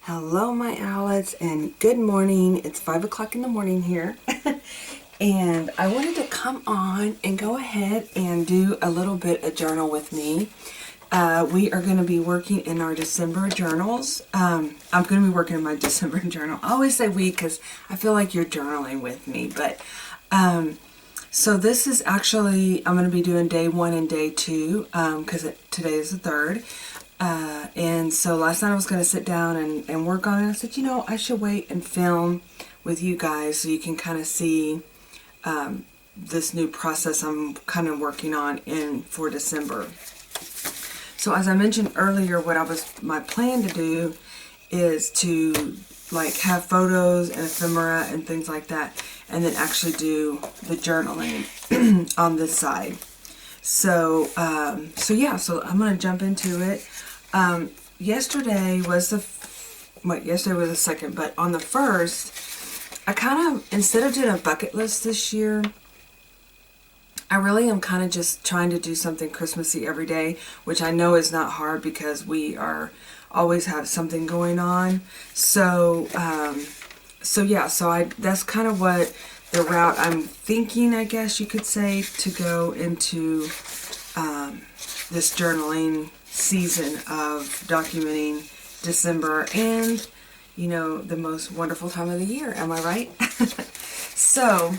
Hello, my Owlettes, and good morning. It's 5 o'clock in the morning here. And I wanted to come on and go ahead and do a little bit of journal with me. We are going to be working in our December journals. I'm going to be working in my December journal. I always say we because I feel like you're journaling with me. But so this is actually, I'm going to be doing day 1 and day 2 because today is the 3rd. And so last night I was going to sit down and work on it. I said, you know, I should wait and film with you guys so you can kind of see this new process I'm kind of working on for December. So as I mentioned earlier, my plan to do is to like have photos and ephemera and things like that, and then actually do the journaling on this side. So yeah, so I'm going to jump into it. Yesterday was the 2nd, but on the 1st, I kind of, instead of doing a bucket list this year, I really am kind of just trying to do something Christmassy every day, which I know is not hard because we always have something going on. So yeah, that's kind of what the route I'm thinking, I guess you could say, to go into this journaling season of documenting December and, you know, the most wonderful time of the year. Am I right? So,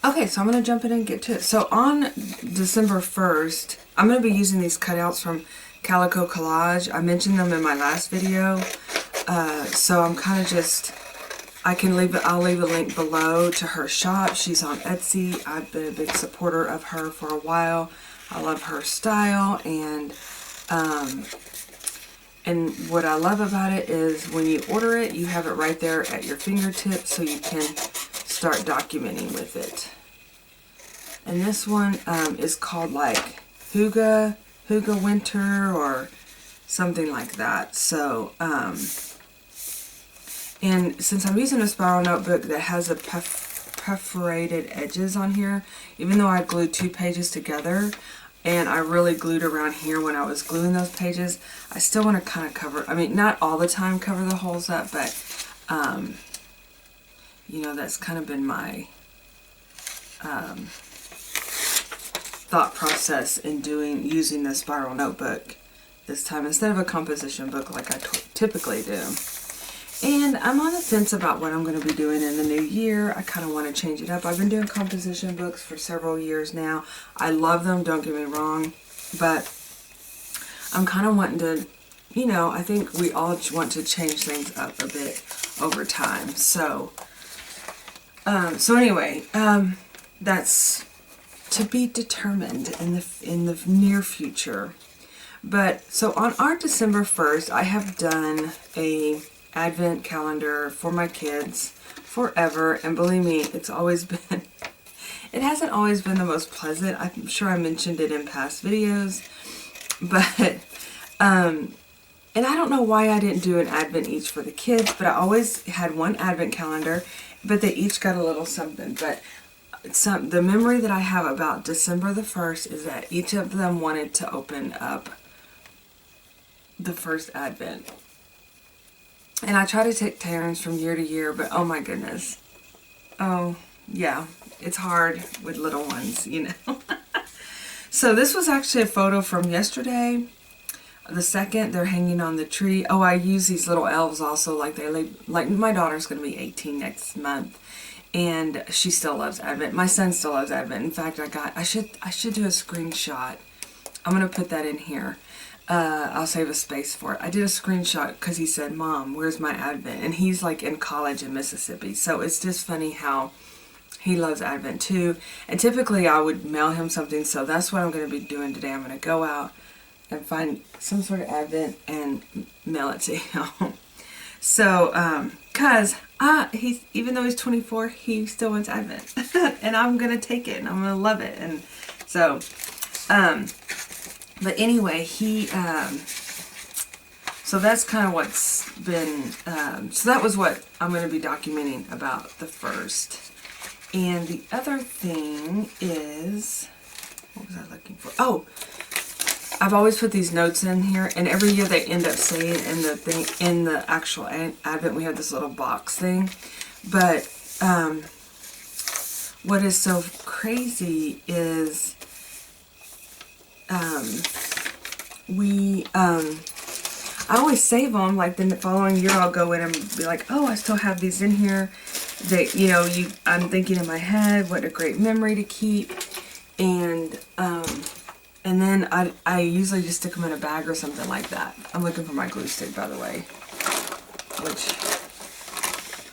okay, so I'm going to jump in and get to it. So on December 1st, I'm going to be using these cutouts from Calico Collage. I mentioned them in my last video. So I'm kind of just, I'll leave a link below to her shop. She's on Etsy. I've been a big supporter of her for a while. I love her style, and what I love about it is when you order it, you have it right there at your fingertips so you can start documenting with it. And this one is called like Hygge Winter or something like that. So, and since I'm using a spiral notebook that has a perforated edges on here, even though I glued 2 pages together, and I really glued around here when I was gluing those pages, I still want to kind of cover, I mean, not all the time cover the holes up, but, you know, that's kind of been my thought process in using the spiral notebook this time, instead of a composition book like I typically do. And I'm on the fence about what I'm going to be doing in the new year. I kind of want to change it up. I've been doing composition books for several years now. I love them, don't get me wrong. But I'm kind of wanting to, you know, I think we all want to change things up a bit over time. So, anyway, that's to be determined in the near future. But, so on our December 1st, I have done a Advent calendar for my kids forever, and believe me, it hasn't always been the most pleasant. I'm sure I mentioned it in past videos, but and I don't know why I didn't do an Advent each for the kids, but I always had one Advent calendar, but they each got a little something. But the memory that I have about December the 1st is that each of them wanted to open up the first Advent. And I try to take turns from year to year, but oh my goodness. Oh, yeah, it's hard with little ones, you know. So this was actually a photo from yesterday, the 2nd. They're hanging on the tree. Oh, I use these little elves also, like my daughter's going to be 18 next month, and she still loves Advent. My son still loves Advent. In fact, I should do a screenshot. I'm going to put that in here. I'll save a space for it. I did a screenshot because he said, "Mom, where's my Advent?" And he's like in college in Mississippi. So it's just funny how he loves Advent too. And typically I would mail him something. So that's what I'm going to be doing today. I'm going to go out and find some sort of Advent and mail it to him. So, cause even though he's 24, he still wants Advent. And I'm going to take it and I'm going to love it. And so, but anyway, so that's kind of what's been, so that was what I'm going to be documenting about the 1st. And the other thing is, what was I looking for? Oh, I've always put these notes in here, and every year they end up saying in the thing, in the actual Advent, we have this little box thing. But what is so crazy is I always save them. Like then the following year, I'll go in and be like, oh, I still have these in here. They, you know, I'm thinking in my head, what a great memory to keep, and then I usually just stick them in a bag or something like that. I'm looking for my glue stick, by the way.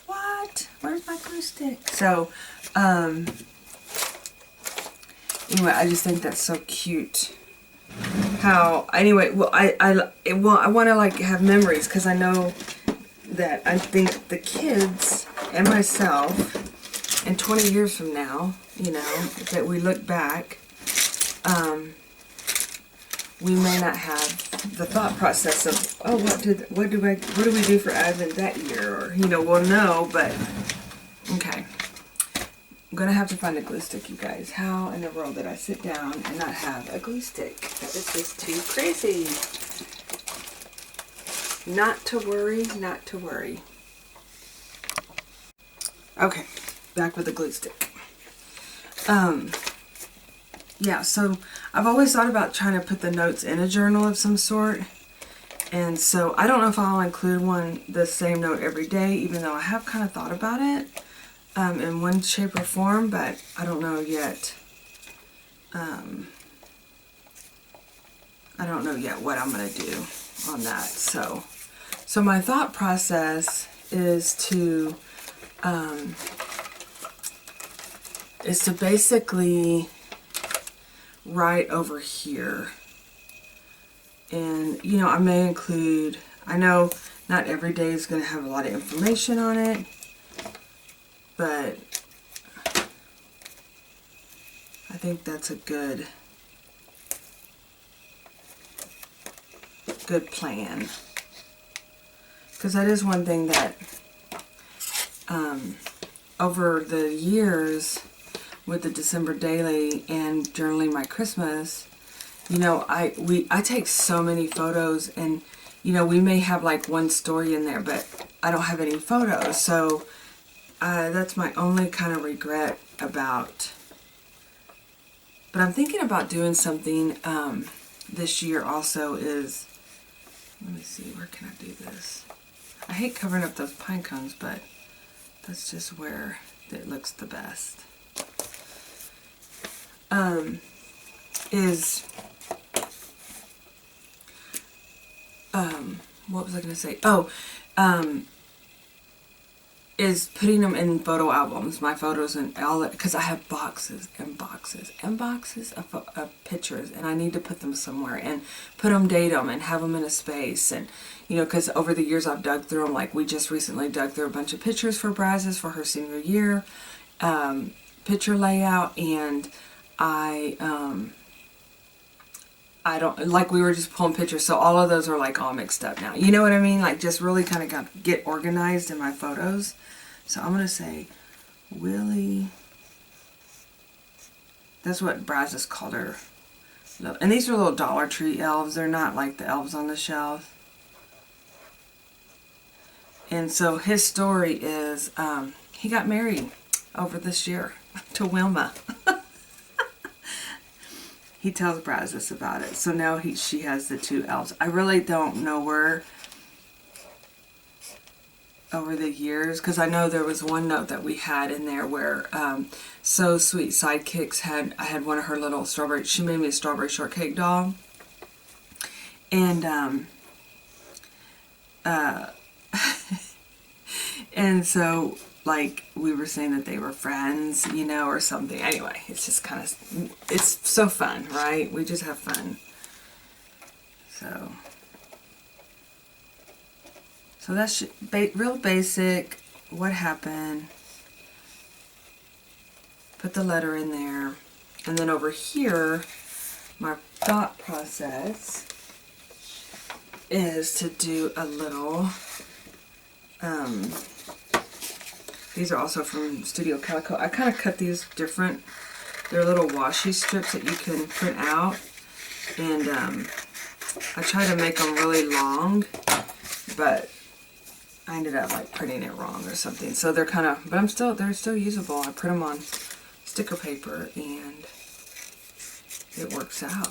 What? Where's my glue stick? So, anyway, I just think that's so cute. Anyway, well, I want to like have memories, because I know that I think the kids and myself, and 20 years from now, you know, that we look back, we may not have the thought process of, oh, what do we do for Advent that year, or, you know, we'll know, but okay. I'm gonna have to find a glue stick, you guys. How in the world did I sit down and not have a glue stick? That is just too crazy. Not to worry, not to worry. Okay, back with the glue stick. Yeah, so I've always thought about trying to put the notes in a journal of some sort. And so I don't know if I'll include the same note every day, even though I have kind of thought about it. In one shape or form, but I don't know yet. I don't know yet what I'm going to do on that. So my thought process is to basically write over here. And, you know, I may include, I know not every day is going to have a lot of information on it, but I think that's a good plan, because that is one thing that over the years with the December daily and journaling my Christmas, you know, I take so many photos, and you know, we may have like one story in there, but I don't have any photos, so that's my only kind of regret about. But I'm thinking about doing something this year also is, let me see, where can I do this? I hate covering up those pine cones, but that's just where it looks the best. What was I going to say? Oh, is putting them in photo albums, my photos, and all, because I have boxes and boxes and boxes of pictures, and I need to put them somewhere and date them and have them in a space. And you know, because over the years I've dug through them. Like we just recently dug through a bunch of pictures for Brazos for her senior year picture layout, and I don't, like, we were just pulling pictures, so all of those are like all mixed up now. You know what I mean? Like just really kind of get organized in my photos. So I'm going to say Willie. That's what Brazos called her. And these are little Dollar Tree elves. They're not like the elves on the shelf. And so his story is he got married over this year to Wilma. He tells Brazos about it. So now she has the two elves. I really don't know where over the years, because I know there was one note that we had in there where So Sweet Sidekicks I had one of her little strawberry, she made me a strawberry shortcake doll. And and so like we were saying that they were friends, you know, or something. Anyway, it's just kind of, it's so fun, right? We just have fun. So that's real basic. What happened? Put the letter in there. And then over here, my thought process is to do a little, these are also from Studio Calico. I kind of cut these different. They're little washi strips that you can print out. And I tried to make them really long, but I ended up like printing it wrong or something. So they're kind of, but they're still usable. I print them on sticker paper and it works out.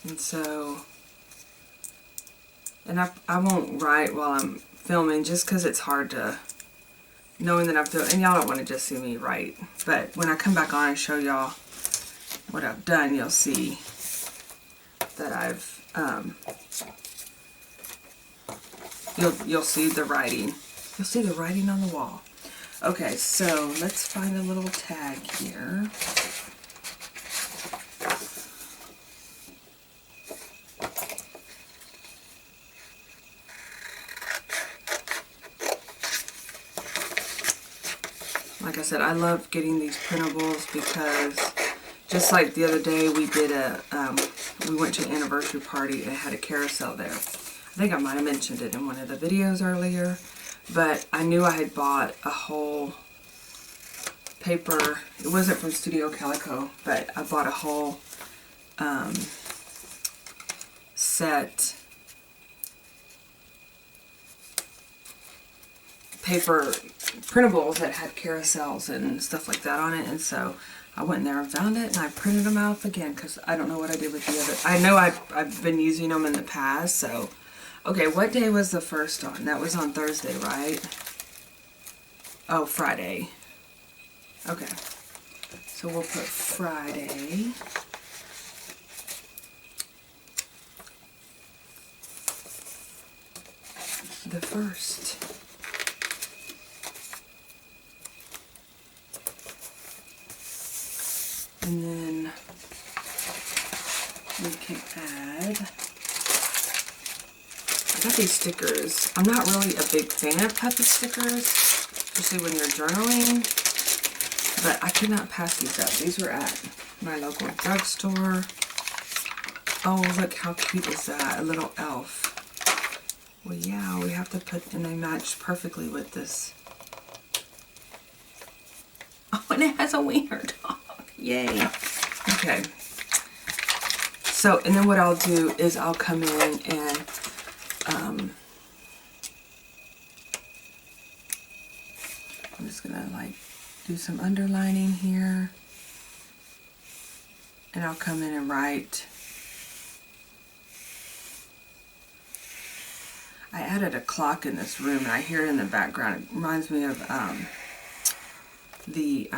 And so, and I won't write while I'm filming just because it's hard to, knowing that I'm filming, and y'all don't want to just see me write. But when I come back on and show y'all what I've done, you'll see that I've, you'll see the writing. You'll see the writing on the wall. Okay, so let's find a little tag here. Like I said, I love getting these printables because just like the other day we did we went to an anniversary party and had a carousel there. I think I might have mentioned it in one of the videos earlier, but I knew I had bought a whole paper. It wasn't from Studio Calico, but I bought a whole set paper printables that had carousels and stuff like that on it, and so I went in there and found it and I printed them out again because I don't know what I did with the other. I know I've been using them in the past. So okay, what day was the first on? That was on Thursday, right? Oh, Friday. Okay, so we'll put Friday. The first. And then we can add, I got these stickers. I'm not really a big fan of puppet stickers, especially when you're journaling, but I could not pass these up. These were at my local drugstore. Oh, look how cute is that? A little elf. Well, yeah, we have to put, and they match perfectly with this. Oh, and it has a wiener dog. Yay. Okay. So, and then what I'll do is I'll come in and I'm just gonna like do some underlining here, and I'll come in and write. I added a clock in this room and I hear it in the background. It reminds me of the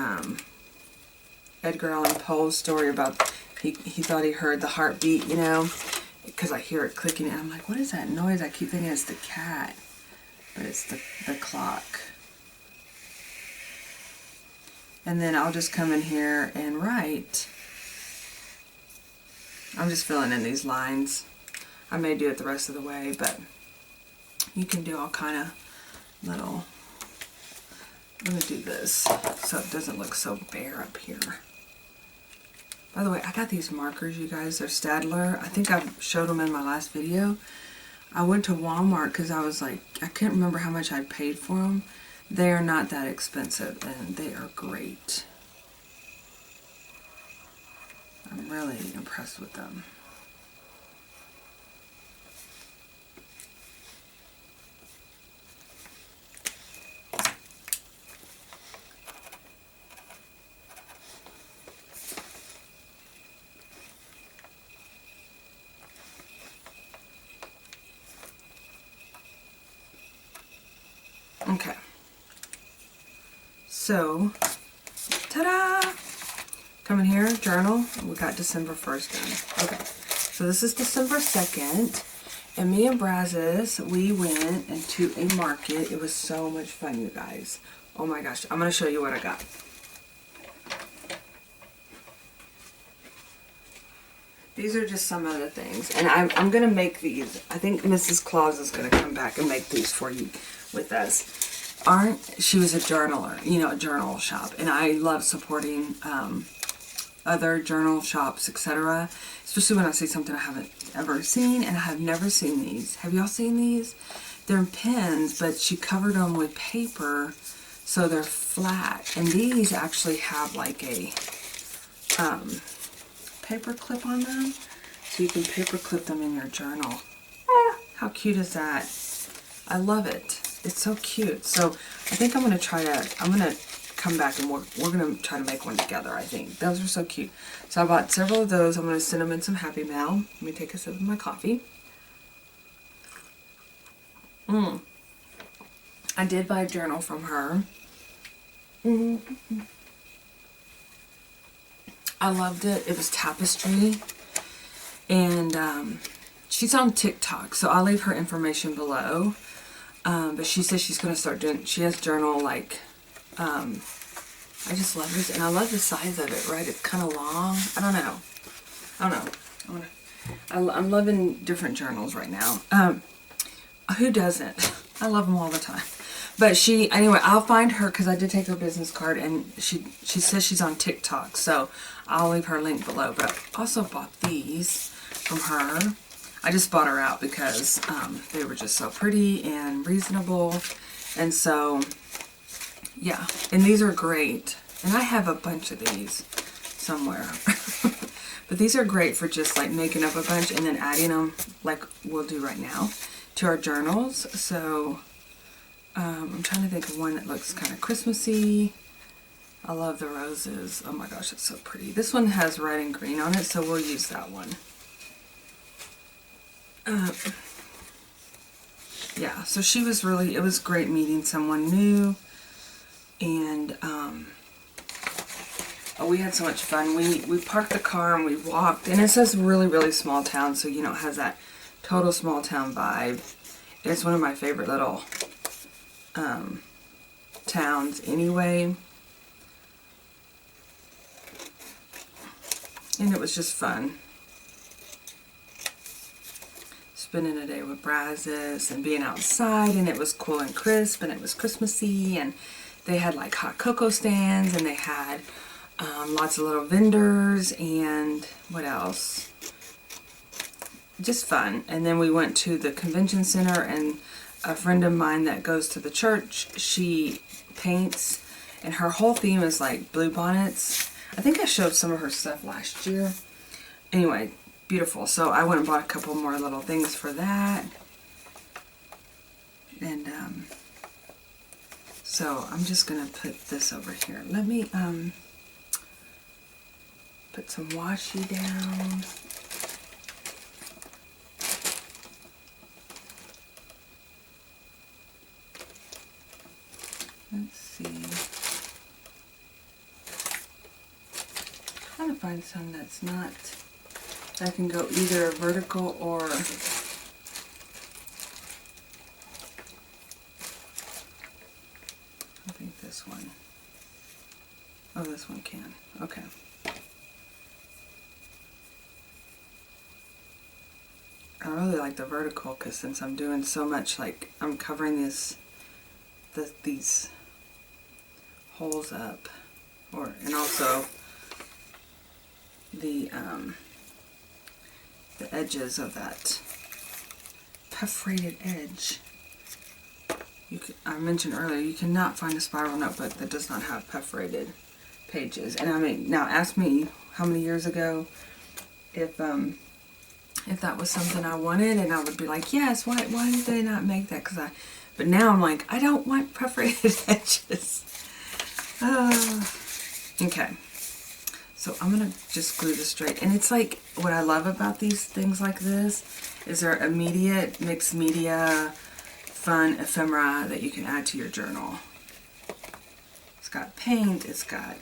Edgar Allan Poe's story about he thought he heard the heartbeat, you know, because I hear it clicking and I'm like, what is that noise? I keep thinking it's the cat, but it's the clock. And then I'll just come in here and write. I'm just filling in these lines. I may do it the rest of the way, but you can do all kind of little. I'm going to do this so it doesn't look so bare up here. By the way, I got these markers, you guys. They're Stadler. I think I showed them in my last video. I went to Walmart because I was like, I can't remember how much I paid for them. They are not that expensive and they are great. I'm really impressed with them. Okay, so, ta-da! Come in here, journal, we got December 1st done. Okay, so this is December 2nd, and me and Brazos, we went into a market. It was so much fun, you guys. Oh my gosh, I'm going to show you what I got. These are just some of the things, and I'm going to make these. I think Mrs. Claus is going to come back and make these for you with us. She was a journaler, you know, a journal shop, and I love supporting other journal shops, etc. Especially when I see something I haven't ever seen, and I have never seen these. Have y'all seen these? they're pens, but she covered them with paper so they're flat. And these actually have like a paper clip on them, so you can paper clip them in your journal. How cute is that? I love it. It's so cute. So I think I'm gonna come back and we're gonna try to make one together. I think those are so cute. So I bought several of those. I'm gonna send them in some Happy Mail. Let me take a sip of my coffee. I did buy a journal from her. I loved it. It was tapestry, and she's on TikTok, so I'll leave her information below. But she says she's going to start doing, she has journal, like, I just love this, and I love the size of it, right? It's kind of long. I don't know. I'm loving different journals right now. Who doesn't? I love them all the time. But anyway, I'll find her, because I did take her business card, and she says she's on TikTok, so I'll leave her link below. But I also bought these from her. I just bought her out because they were just so pretty and reasonable. And so, yeah. And these are great. And I have a bunch of these somewhere. But these are great for just like making up a bunch and then adding them, like we'll do right now, to our journals. So I'm trying to think of one that looks kind of Christmassy. I love the roses. Oh my gosh, it's so pretty. This one has red and green on it, so we'll use that one. Yeah, so she was really, it was great meeting someone new, and we had so much fun. We parked the car and we walked, and it says really, really small town, so you know, it has that total small town vibe. It's one of my favorite little towns anyway, and it was just fun. Spending a day with Brazos and being outside, and it was cool and crisp, and it was Christmassy, and they had like hot cocoa stands, and they had lots of little vendors, and what else? Just fun. And then we went to the convention center, and a friend of mine that goes to the church, she paints, and her whole theme is like blue bonnets. I think I showed some of her stuff last year. Anyway, beautiful. So I went and bought a couple more little things for that. And so I'm just going to put this over here. Let me put some washi down. Let's see. I'm trying to find some that's not, that can go either vertical or I think this one. Oh, this one can. Okay. I really like the vertical because since I'm doing so much, like I'm covering these holes up, and also the edges of that perforated edge. I mentioned earlier, you cannot find a spiral notebook that does not have perforated pages. And I mean, now ask me how many years ago if that was something I wanted, and I would be like, yes, why did they not make that? But now I'm like, I don't want perforated edges. Okay. So I'm going to just glue this straight. And it's like, what I love about these things like this is they're immediate mixed media, fun ephemera that you can add to your journal. It's got paint, it's got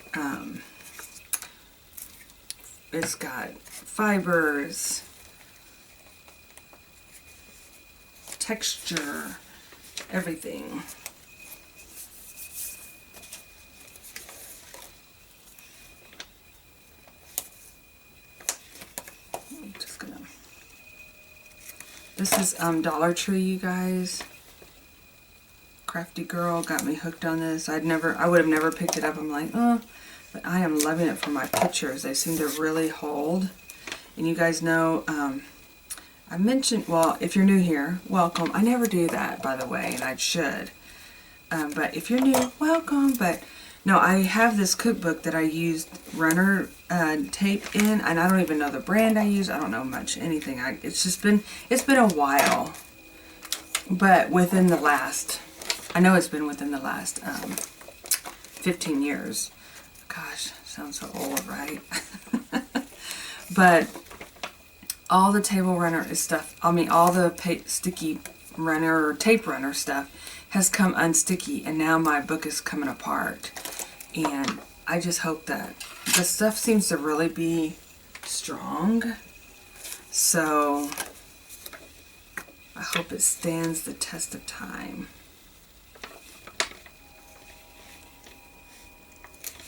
fibers, texture, everything. This is Dollar Tree, you guys. Crafty girl got me hooked on this. I would have never picked it up. I'm like, oh, but I am loving it for my pictures. They seem to really hold. And you guys know I mentioned, well, if you're new here, welcome. I never do that, by the way, and I should. But if you're new, welcome. But no, I have this cookbook that I used runner tape in, and I don't even know the brand I use. I don't know much anything. It's been a while, but within the last, I know it's been within the last 15 years. Gosh, sounds so old, right? But all the table runner stuff, I mean, all the sticky runner or tape runner stuff has come unsticky, and now my book is coming apart. And I just hope that the stuff seems to really be strong, so I hope it stands the test of time.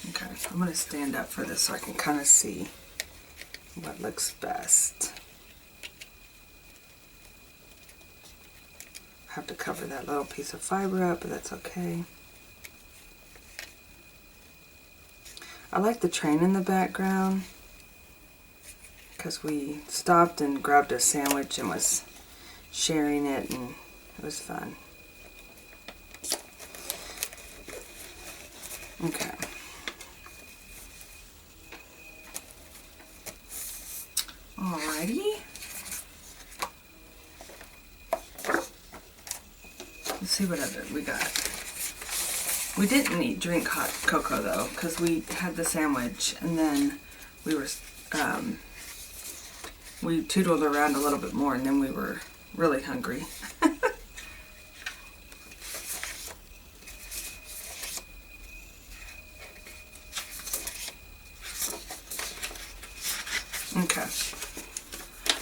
Okay, I'm going to stand up for this so I can kind of see what looks best. I have to cover that little piece of fiber up, but that's okay. I like the train in the background because we stopped and grabbed a sandwich and was sharing it, and it was fun. Okay. Alrighty. Let's see what other we got. We didn't drink hot cocoa though, because we had the sandwich and then we were we tootled around a little bit more, and then we were really hungry. Okay.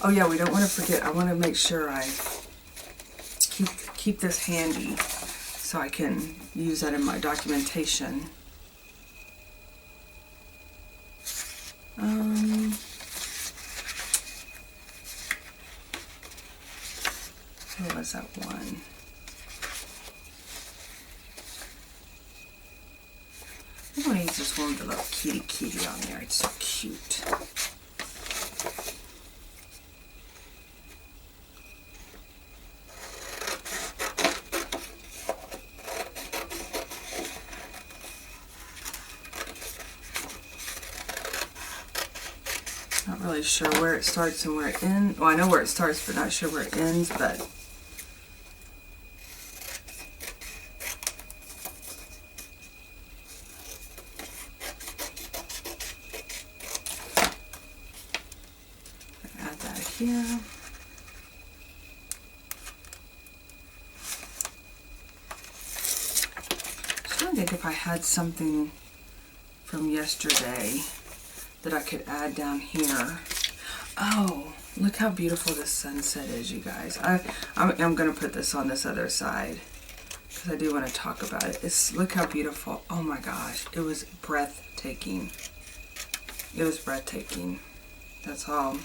Oh yeah, we don't want to forget. I want to make sure I keep this handy so I can use that in my documentation. What was that one? I'm going to use this one with the little kitty on there. It's so cute. Not really sure where it starts and where it ends. Well, I know where it starts, but not sure where it ends, but add that here. I'm trying to think if I had something from yesterday that I could add down here. Oh, look how beautiful this sunset is, you guys. I'm going to put this on this other side because I do want to talk about it. Look how beautiful. Oh my gosh, it was breathtaking. It was breathtaking. That's all.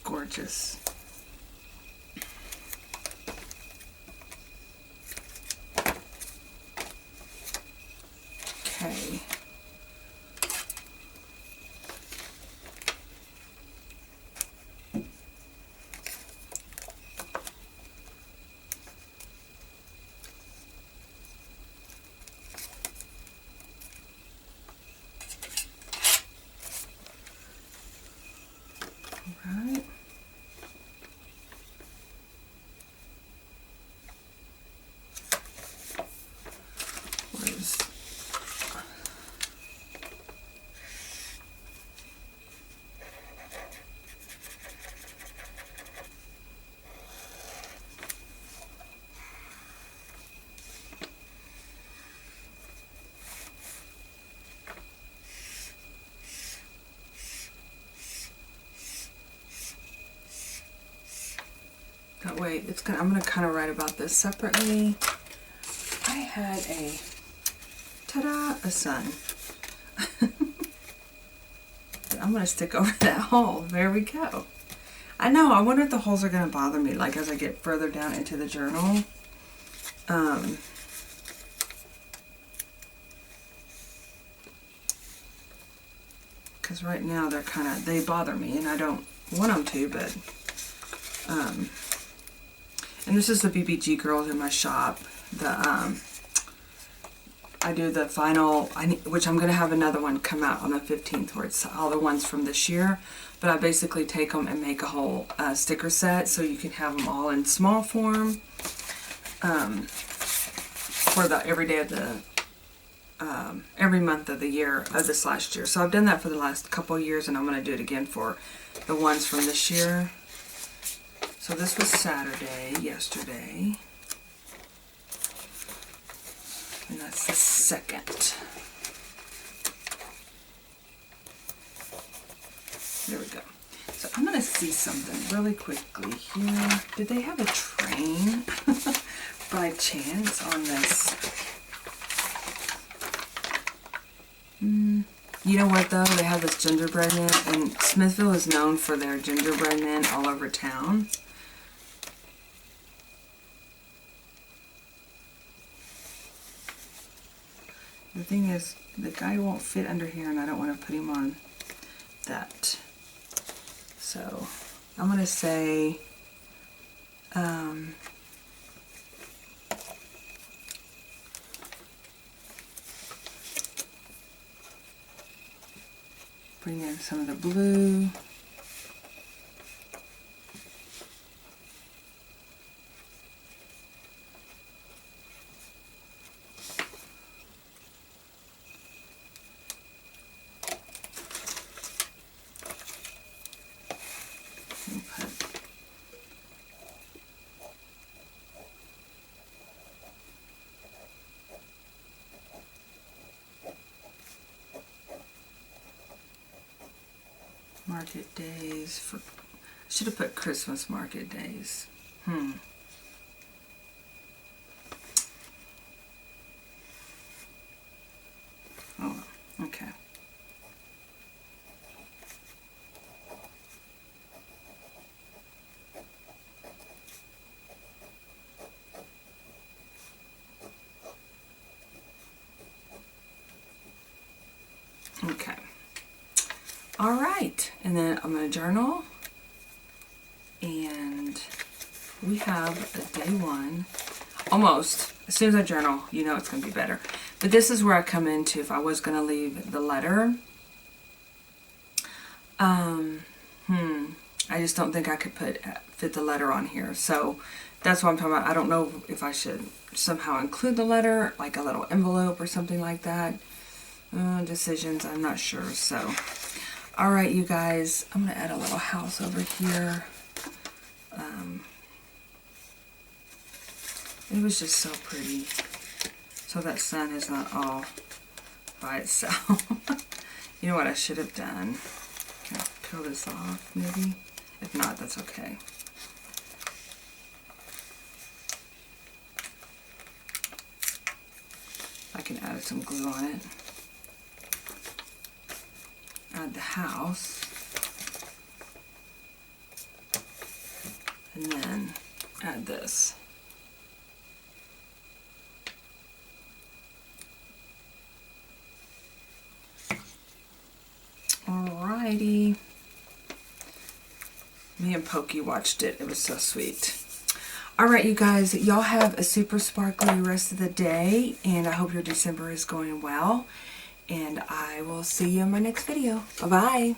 Gorgeous. Okay. All right. That way, I'm gonna kind of write about this separately. I had a, ta-da, a sun. I'm going to stick over that hole. There we go. I know, I wonder if the holes are going to bother me, like as I get further down into the journal. Because right now they're they bother me, and I don't want them to, but, and this is the BBG Girls in my shop. I do the final, which I'm going to have another one come out on the 15th, where it's all the ones from this year, but I basically take them and make a whole sticker set, so you can have them all in small form, for the every day of the, every month of the year of this last year. So I've done that for the last couple years, and I'm going to do it again for the ones from this year. So this was Saturday, yesterday. And that's the 2nd. There we go. So I'm going to see something really quickly here. Did they have a train by chance on this? You know what though? They have this gingerbread man, and Smithville is known for their gingerbread men all over town. The thing is, the guy won't fit under here, and I don't want to put him on that. So I'm going to say, bring in some of the blue. Market days for, I should have put Christmas market days. Oh, okay. Okay. All right, and then I'm going to journal, and we have a day one, almost. As soon as I journal, you know it's going to be better. But this is where I come into if I was going to leave the letter. I just don't think I could fit the letter on here, so that's what I'm talking about. I don't know if I should somehow include the letter, like a little envelope or something like that. Decisions, I'm not sure, so... Alright, you guys, I'm going to add a little house over here. It was just so pretty. So that sun is not all by itself. You know what I should have done? Can I peel this off, maybe? If not, that's okay. I can add some glue on it. Add the house, and then add this. Alrighty. Me and Pokey watched it. It was so sweet. Alright, you guys, y'all have a super sparkly rest of the day, and I hope your December is going well. And I will see you in my next video. Bye-bye.